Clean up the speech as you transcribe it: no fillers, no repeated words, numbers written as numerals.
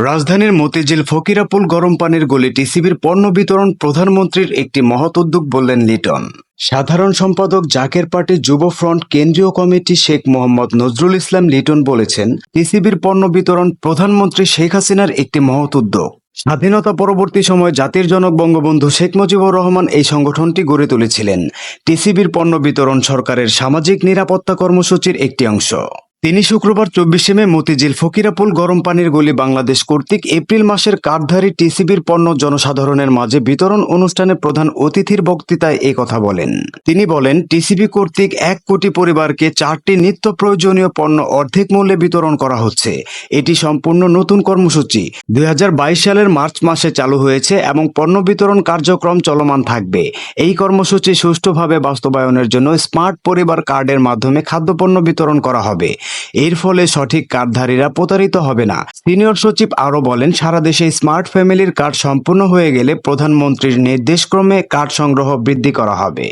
রাজধানীর মতিঝিল ফকিরাপুল গরম পানির গলি টিসিবির পণ্য বিতরণ প্রধানমন্ত্রীর একটি মহৎ উদ্যোগ বললেন লিটন। সাধারণ সম্পাদক জাকের পার্টি যুব ফ্রন্ট কেন্দ্রীয় কমিটি শেখ মোহাম্মদ নজরুল ইসলাম লিটন বলেছেন, টিসিবির পণ্য বিতরণ প্রধানমন্ত্রী শেখ হাসিনার একটি মহৎ উদ্যোগ। স্বাধীনতা পরবর্তী সময় জাতির জনক বঙ্গবন্ধু শেখ মুজিবুর রহমান এই সংগঠনটি গড়ে তুলেছিলেন। টিসিবির পণ্য বিতরণ সরকারের সামাজিক নিরাপত্তা কর্মসূচির একটি অংশ। তিনি শুক্রবার 24 মে মতিঝিল ফকিরাপুল গরম পানির গলি বাংলাদেশ কর্তৃক এপ্রিল মাসের কার্ডধারী টিসিবির পণ্য জনসাধারণের মাঝে বিতরণ অনুষ্ঠানে প্রধান অতিথির বক্তৃতায় এই কথা বলেন। তিনি বলেন, টিসিবি কর্তৃক 1 কোটি পরিবারকে 4টি নিত্য প্রয়োজনীয় পণ্য অর্ধেক মূল্যে বিতরণ করা হচ্ছে। এটি সম্পূর্ণ নতুন কর্মসূচি 2022 সালের মার্চ মাসে চালু হয়েছে এবং পণ্য বিতরণ কার্যক্রম চলমান থাকবে। এই কর্মসূচি সুষ্ঠুভাবে বাস্তবায়নের জন্য স্মার্ট পরিবার কার্ডের মাধ্যমে খাদ্যপণ্য বিতরণ করা হবে। এর ফলে সঠিক কার্ডধারীরা প্রতারিত হবে না। সিনিয়র সচিব আরও বলেন, সারা দেশে স্মার্ট ফ্যামিলির কার্ড সম্পূর্ণ হয়ে গেলে প্রধানমন্ত্রীর নির্দেশক্রমে কার্ড সংগ্রহ বৃদ্ধি করা হবে।